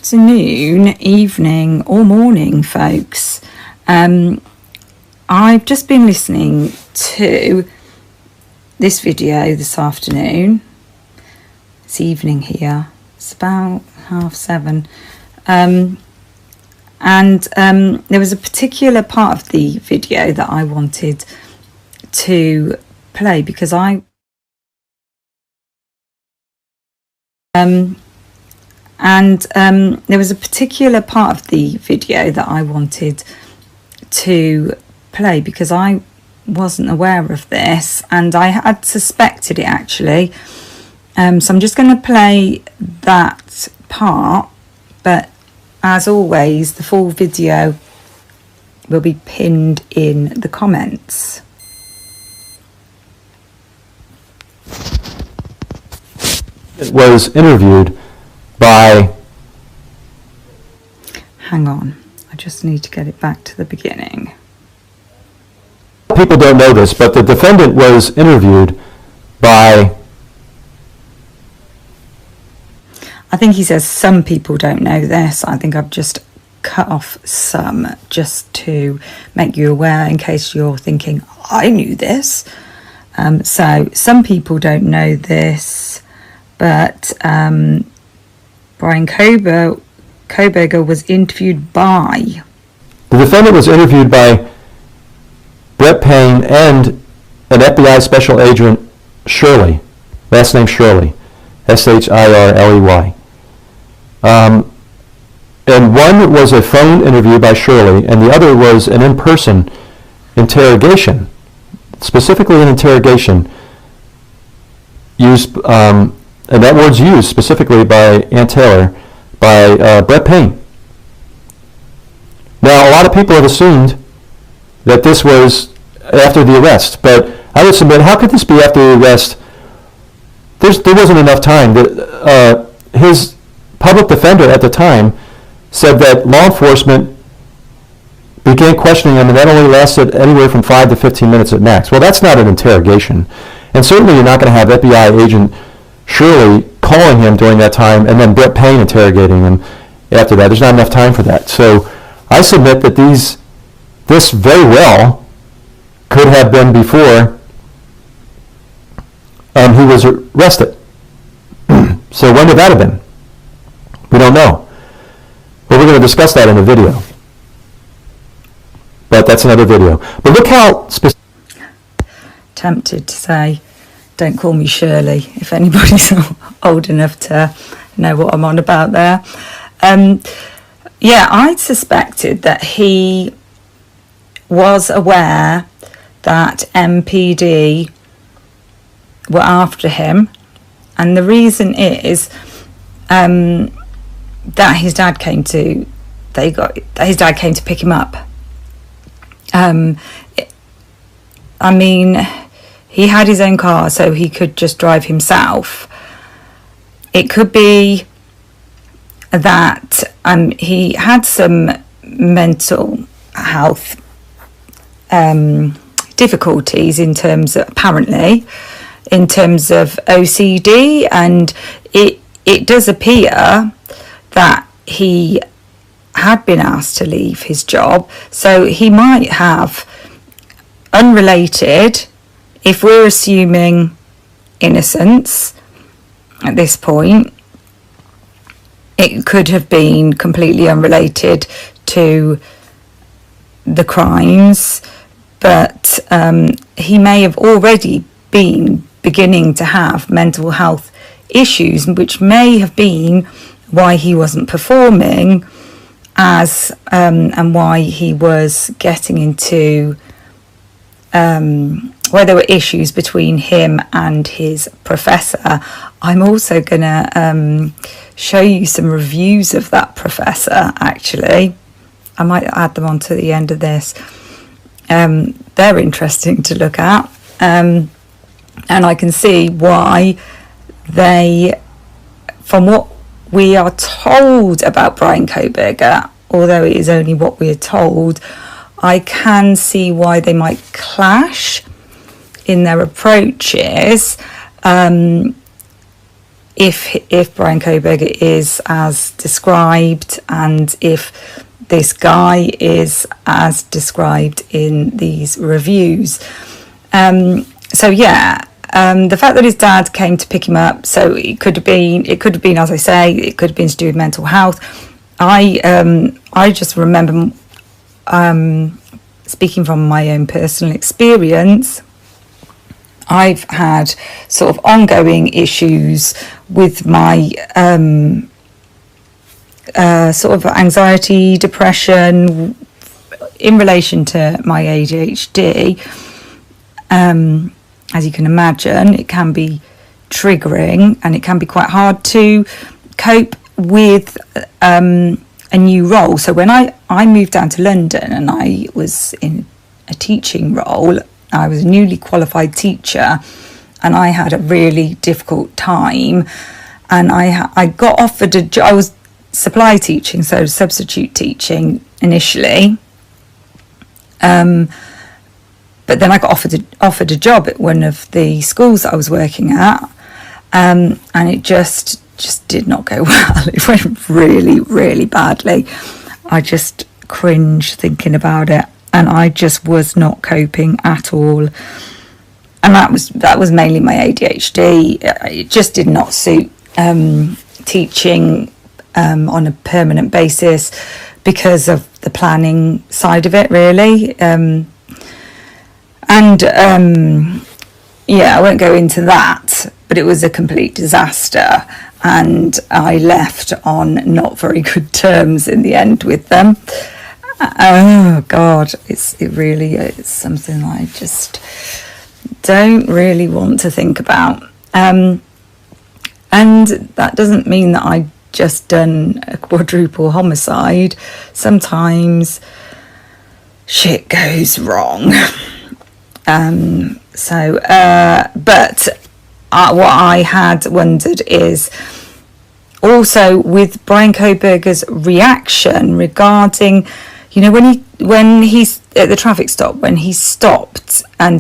afternoon, evening or morning, folks. I've just been listening to this video this afternoon. It's evening here. It's about 7:30. There was a particular part of the video that I wanted to play because there was a particular part of the video that I wanted to play because I wasn't aware of this, and I had suspected it actually. So I'm just going to play that part, but as always, the full video will be pinned in the comments. It was interviewed by... Hang on, I just need to get it back to the beginning. People don't know this, but the defendant was interviewed by... I think he says some people don't know this. I think I've just cut off some just to make you aware in case you're thinking, I knew this. So some people don't know this, but Brian Kohberger was interviewed by... The defendant was interviewed by Brett Payne and an FBI special agent, Shirley, last name Shirley, Shirley. And one was a phone interview by Shirley, and the other was an in-person interrogation, specifically an interrogation used, and that word's used specifically by Ann Taylor, by Brett Payne. Now, a lot of people have assumed that this was after the arrest, but I would submit, how could this be after the arrest? There wasn't enough time. His public defender at the time said that law enforcement began questioning him, and that only lasted anywhere from 5 to 15 minutes at max. Well, that's not an interrogation. And certainly you're not going to have FBI agent Shirley calling him during that time and then Brett Payne interrogating him after that. There's not enough time for that. So I submit that this very well could have been before he was arrested. So when would that have been? We don't know. But we're going to discuss that in a video. But that's another video. But look how specific. Tempted to say, don't call me Shirley, if anybody's old enough to know what I'm on about there. Yeah, I suspected that he was aware that MPD were after him, and the reason is that his dad came to pick him up. I mean, he had his own car, so he could just drive himself. It could be that he had some mental health difficulties in terms of OCD, and it does appear that he had been asked to leave his job, so he might have, unrelated, if we're assuming innocence at this point, it could have been completely unrelated to the crimes, but he may have already been beginning to have mental health issues, which may have been why he wasn't performing and why he was getting into where there were issues between him and his professor. I'm also going to show you some reviews of that professor, actually. I might add them on to the end of this. They're interesting to look at. And I can see why they, from what we are told about Brian Kohberger, although it is only what we are told, I can see why they might clash in their approaches. if Brian Koberger is as described, and if this guy is as described in these reviews. So yeah, the fact that his dad came to pick him up, so it could have been, as I say, it could have been to do with mental health. I just remember, speaking from my own personal experience, I've had sort of ongoing issues with my sort of anxiety, depression in relation to my ADHD. As you can imagine, it can be triggering, and it can be quite hard to cope with a new role. So when I moved down to London and I was in a teaching role, I was a newly qualified teacher, and I had a really difficult time, and I got offered a job. I was supply teaching, so substitute teaching initially, but then I got offered a job at one of the schools that I was working at, and it just did not go well. It went really, really badly. I just cringe thinking about it, and I just was not coping at all. And that was mainly my ADHD. It just did not suit teaching on a permanent basis because of the planning side of it, really. Yeah, I won't go into that, but it was a complete disaster, and I left on not very good terms in the end with them. Oh God, it really is something I just don't really want to think about. And that doesn't mean that I just done a quadruple homicide. Sometimes shit goes wrong. But what I had wondered is also with Brian Koberger's reaction regarding, when he's at the traffic stop, when he stopped and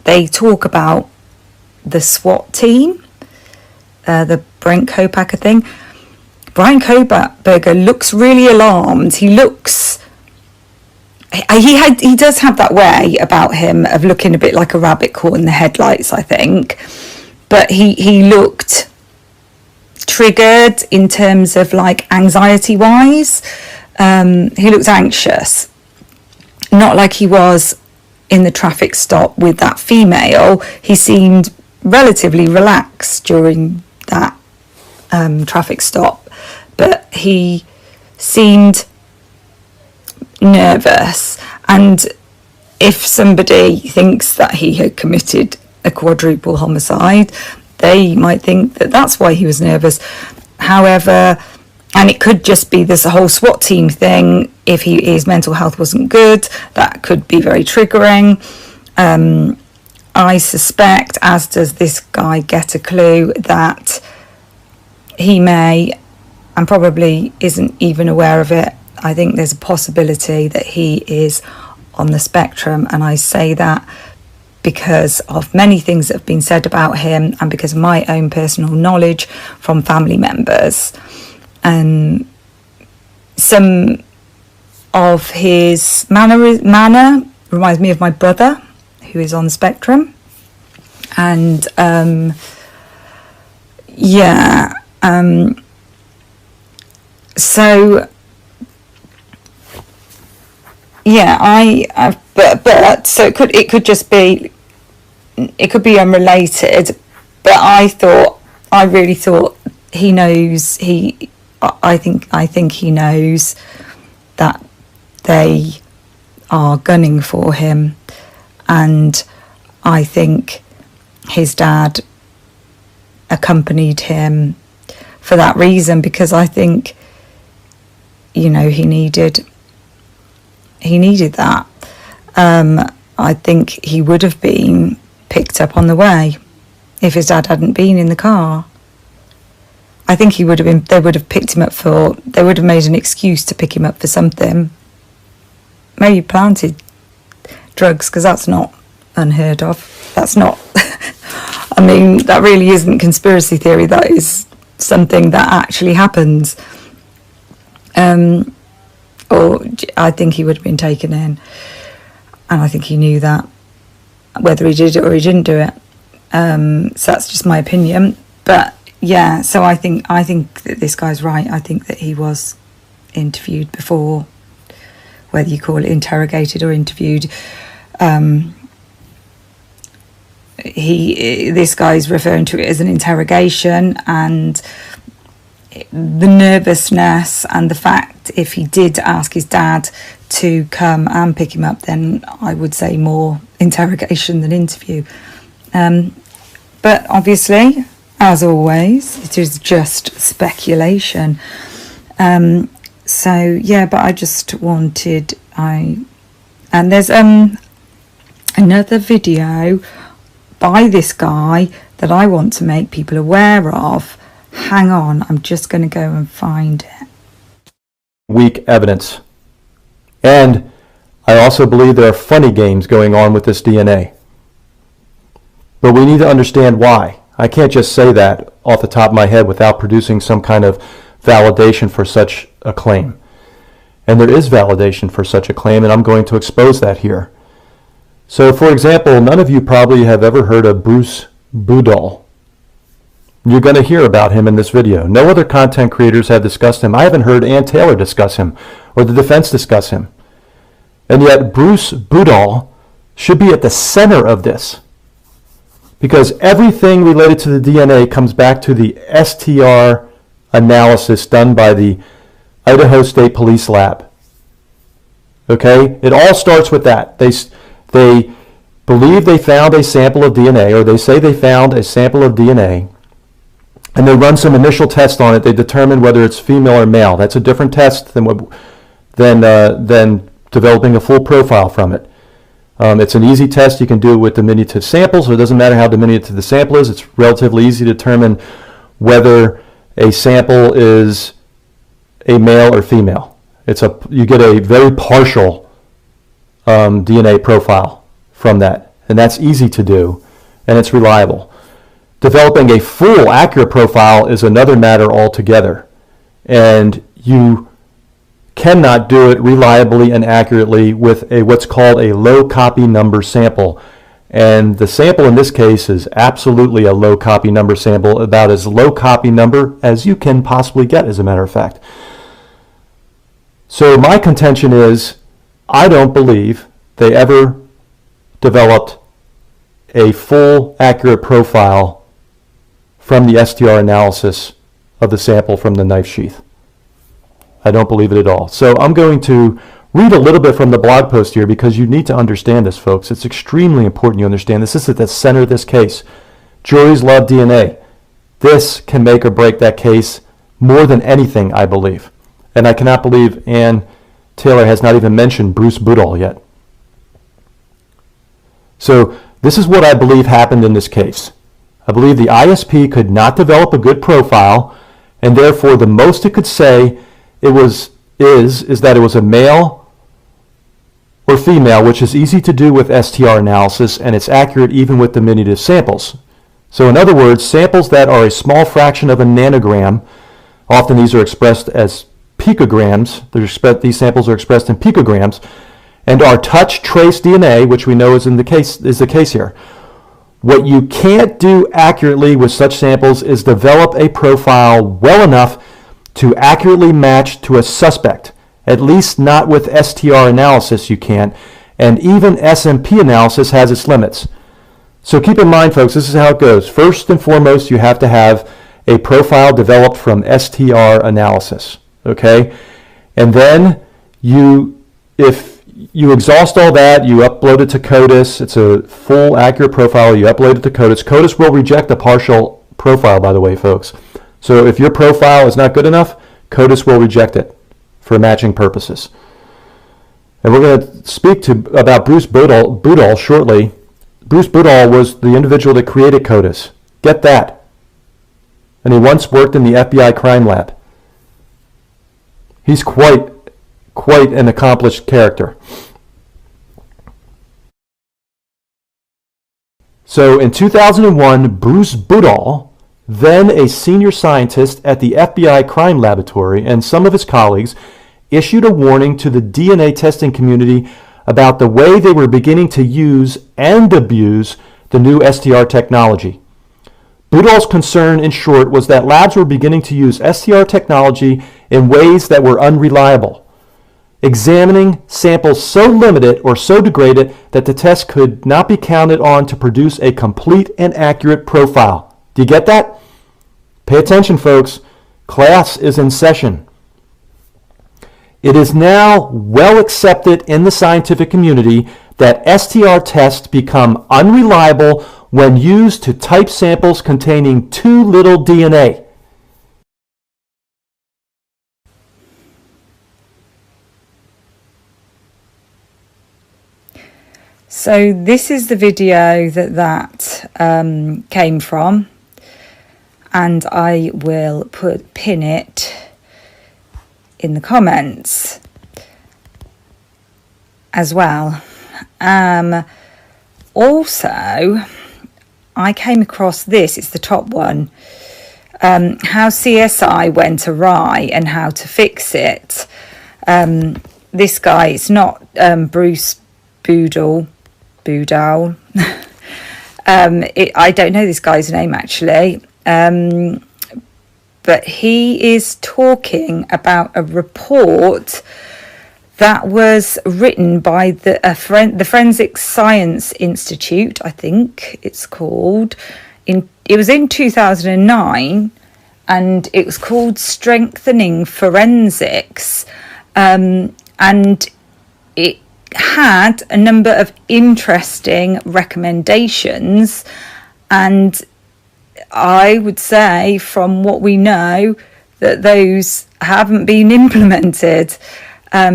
they talk about the SWAT team, the Brent Kopacker thing. Brian Koberger looks really alarmed. He does have that way about him of looking a bit like a rabbit caught in the headlights, I think. But he looked triggered in terms of like anxiety wise. He looked anxious, not like he was in the traffic stop with that female. He seemed relatively relaxed during that traffic stop, but he seemed nervous. And if somebody thinks that he had committed a quadruple homicide, they might think that that's why he was nervous. However, and it could just be this whole SWAT team thing. If his mental health wasn't good, that could be very triggering. I suspect, as does this guy Get a Clue, that he may, and probably isn't even aware of it. I think there's a possibility that he is on the spectrum, and I say that because of many things that have been said about him, and because of my own personal knowledge from family members. Some of his manner reminds me of my brother, who is on the spectrum. And so it could just be, it could be unrelated, but I really thought he knows, I think he knows that they are gunning for him, and I think his dad accompanied him for that reason, because I think, he needed that. I think he would have been picked up on the way if his dad hadn't been in the car. I think they would have picked him up they would have made an excuse to pick him up for something. Maybe planted drugs, because that's not unheard of. That's not, I mean, that really isn't conspiracy theory. That is something that actually happens. Or I think he would have been taken in, and I think he knew that, whether he did it or he didn't do it. So that's just my opinion. But yeah, so I think that this guy's right. I think that he was interviewed before, whether you call it interrogated or interviewed. This guy's referring to it as an interrogation, and the nervousness and the fact, if he did ask his dad to come and pick him up, then I would say more interrogation than interview. But obviously, as always, it is just speculation. So yeah, but I just wanted, and there's another video by this guy that I want to make people aware of. Hang on, I'm just going to go and find it. Weak evidence. And I also believe there are funny games going on with this DNA. But we need to understand why. I can't just say that off the top of my head without producing some kind of validation for such a claim. And there is validation for such a claim, and I'm going to expose that here. So, for example, none of you probably have ever heard of Bruce Boudall. You're going to hear about him in this video. No other content creators have discussed him. I haven't heard Ann Taylor discuss him or the defense discuss him. And yet Bruce Boudall should be at the center of this, because everything related to the DNA comes back to the STR analysis done by the Idaho State Police Lab. Okay? It all starts with that. They believe they found a sample of DNA, or they say they found a sample of DNA, and they run some initial tests on it. They determine whether it's female or male. That's a different test than developing a full profile from it. It's an easy test. You can do it with diminutive samples, so it doesn't matter how diminutive the sample is. It's relatively easy to determine whether a sample is a male or female. You get a very partial DNA profile from that, and that's easy to do, and it's reliable. Developing a full, accurate profile is another matter altogether, and you cannot do it reliably and accurately with what's called a low copy number sample. And the sample in this case is absolutely a low copy number sample, about as low copy number as you can possibly get, as a matter of fact. So my contention is, I don't believe they ever developed a full, accurate profile from the STR analysis of the sample from the knife sheath. I don't believe it at all. So I'm going to read a little bit from the blog post here, because you need to understand this, folks. It's extremely important you understand this. This is at the center of this case. Juries love DNA. This can make or break that case more than anything, I believe. And I cannot believe Ann Taylor has not even mentioned Bruce Boudall yet. So this is what I believe happened in this case. I believe the ISP could not develop a good profile, and therefore the most it could say is that it was a male or female, which is easy to do with STR analysis, and it's accurate even with diminutive samples. So in other words, samples that are a small fraction of a nanogram, often these are expressed as picograms, these samples are expressed in picograms, and are touch trace DNA, which we know is the case here. What you can't do accurately with such samples is develop a profile well enough to accurately match to a suspect. At least not with STR analysis you can't, and even SMP analysis has its limits. So keep in mind, folks, this is how it goes. First and foremost, you have to have a profile developed from STR analysis, okay? And then if you exhaust all that, you upload it to CODIS. It's a full, accurate profile. You upload it to CODIS. CODIS will reject a partial profile, by the way, folks. So if your profile is not good enough, CODIS will reject it for matching purposes. And we're going to speak about Bruce Boudall shortly. Bruce Boudall was the individual that created CODIS. Get that. And he once worked in the FBI crime lab. He's quite an accomplished character. So in 2001, Bruce Boudall, then a senior scientist at the FBI Crime Laboratory, and some of his colleagues issued a warning to the DNA testing community about the way they were beginning to use and abuse the new STR technology. Boudall's concern, in short, was that labs were beginning to use STR technology in ways that were unreliable, examining samples so limited or so degraded that the test could not be counted on to produce a complete and accurate profile. Do you get that? Pay attention, folks. Class is in session. It is now well accepted in the scientific community that STR tests become unreliable when used to type samples containing too little DNA. So this is the video that came from, and I will pin it in the comments as well. Also, I came across this, it's the top one, how CSI went awry and how to fix it. This guy, it's not Bruce Boudall. I don't know this guy's name actually, but he is talking about a report that was written by the Forensic Science Institute, I think it's called. It was in 2009, and it was called Strengthening Forensics, and it had a number of interesting recommendations, and I would say, from what we know, that those haven't been implemented,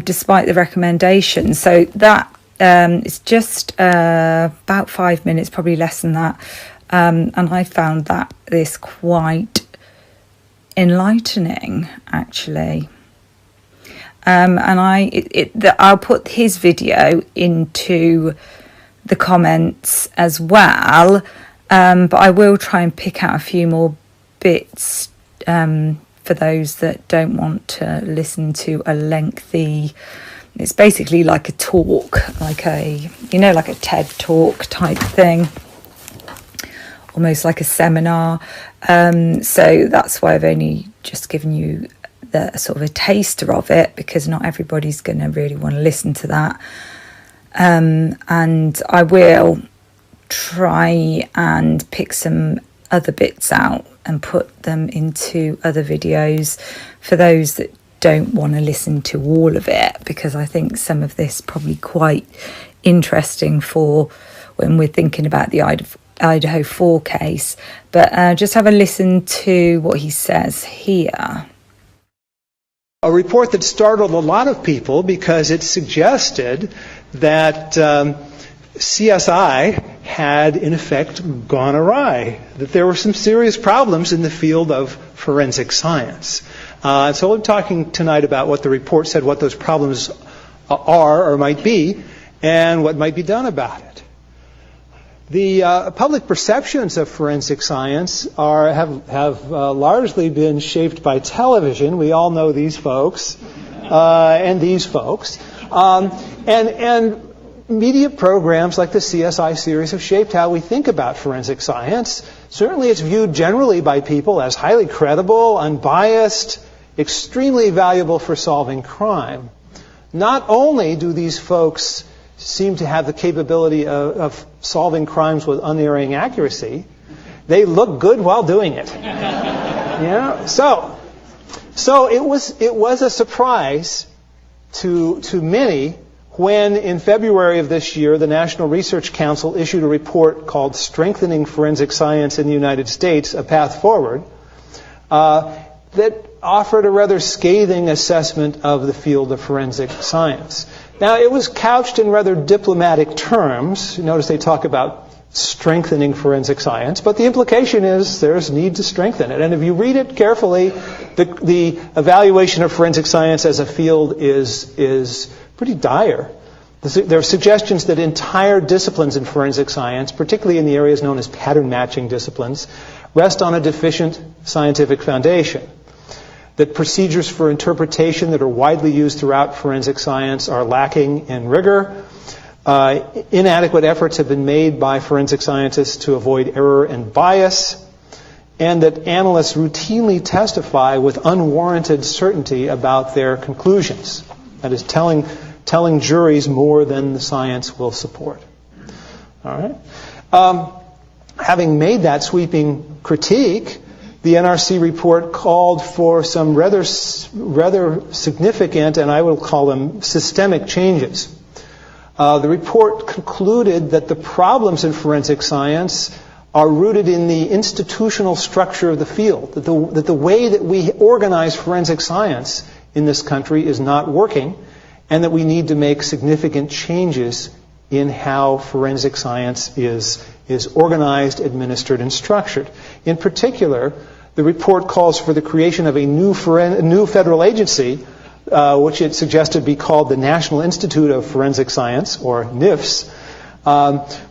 despite the recommendations. So that is just about 5 minutes, probably less than that, and I found this quite enlightening, actually. And I'll put his video into the comments as well, but I will try and pick out a few more bits for those that don't want to listen to a lengthy. It's basically like a talk, like a TED talk type thing, almost like a seminar. So that's why I've only just given you the sort of a taster of it, because not everybody's going to really want to listen to that. And I will try and pick some other bits out and put them into other videos for those that don't want to listen to all of it, because I think some of this probably quite interesting for when we're thinking about the IDAHO4 case. But just have a listen to what he says here. A report that startled a lot of people because it suggested that CSI had, in effect, gone awry, that there were some serious problems in the field of forensic science. So I'm talking tonight about what the report said, what those problems are or might be, and what might be done about it. The public perceptions of forensic science have largely been shaped by television. We all know these folks and these folks, and media programs like the CSI series have shaped how we think about forensic science. Certainly, it's viewed generally by people as highly credible, unbiased, extremely valuable for solving crime. Not only do these folks seem to have the capability of solving crimes with unerring accuracy, they look good while doing it. Yeah. So it was a surprise to many when, in February of this year, the National Research Council issued a report called Strengthening Forensic Science in the United States, A Path Forward, that offered a rather scathing assessment of the field of forensic science. Now, it was couched in rather diplomatic terms. You notice they talk about strengthening forensic science, but the implication is there's need to strengthen it. And if you read it carefully, the evaluation of forensic science as a field is pretty dire. There are suggestions that entire disciplines in forensic science, particularly in the areas known as pattern matching disciplines, rest on a deficient scientific foundation. That procedures for interpretation that are widely used throughout forensic science are lacking in rigor. Inadequate efforts have been made by forensic scientists to avoid error and bias, and that analysts routinely testify with unwarranted certainty about their conclusions. That is, telling juries more than the science will support. All right. Having made that sweeping critique, the NRC report called for some rather significant, and I will call them systemic changes. The report concluded that the problems in forensic science are rooted in the institutional structure of the field, that the way that we organize forensic science in this country is not working, and that we need to make significant changes in how forensic science is organized, administered, and structured. In particular, the report calls for the creation of a new federal agency, which it suggested be called the National Institute of Forensic Science, or NIFS,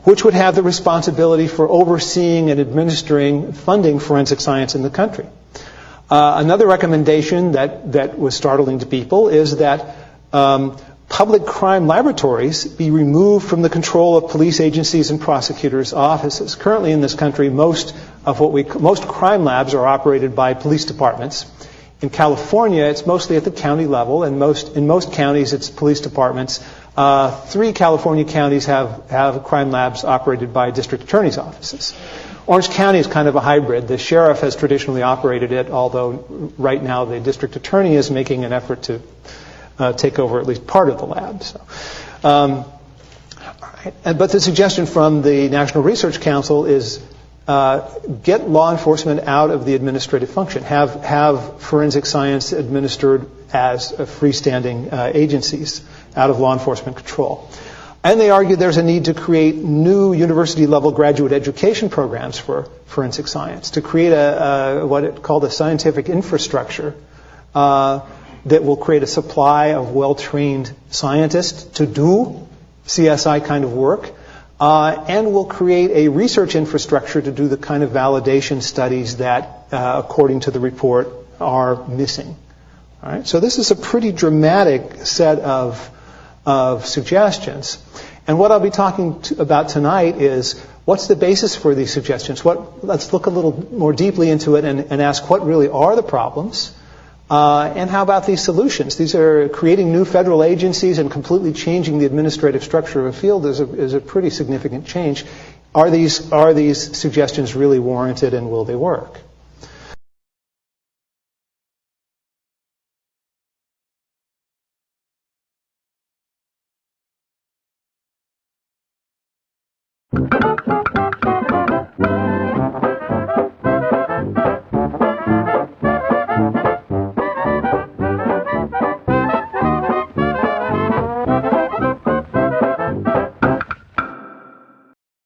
which would have the responsibility for overseeing and administering funding forensic science in the country. Another recommendation that was startling to people is that public crime laboratories be removed from the control of police agencies and prosecutors' offices. Currently in this country, most crime labs are operated by police departments. In California, it's mostly at the county level, and in most counties, it's police departments. 3 California counties have crime labs operated by district attorneys' offices. Orange County is kind of a hybrid. The sheriff has traditionally operated it, although right now the district attorney is making an effort to take over at least part of the lab. So, but the suggestion from the National Research Council is get law enforcement out of the administrative function. Have forensic science administered as freestanding agencies out of law enforcement control. And they argue there's a need to create new university-level graduate education programs for forensic science, to create what it called a scientific infrastructure that will create a supply of well-trained scientists to do CSI kind of work, and will create a research infrastructure to do the kind of validation studies that, according to the report, are missing. All right? So this is a pretty dramatic set of suggestions. And what I'll be talking about tonight is what's the basis for these suggestions? Let's look a little more deeply into it and ask what really are the problems. And how about these solutions? These are creating new federal agencies and completely changing the administrative structure of a field is a pretty significant change. Are these suggestions really warranted, and will they work?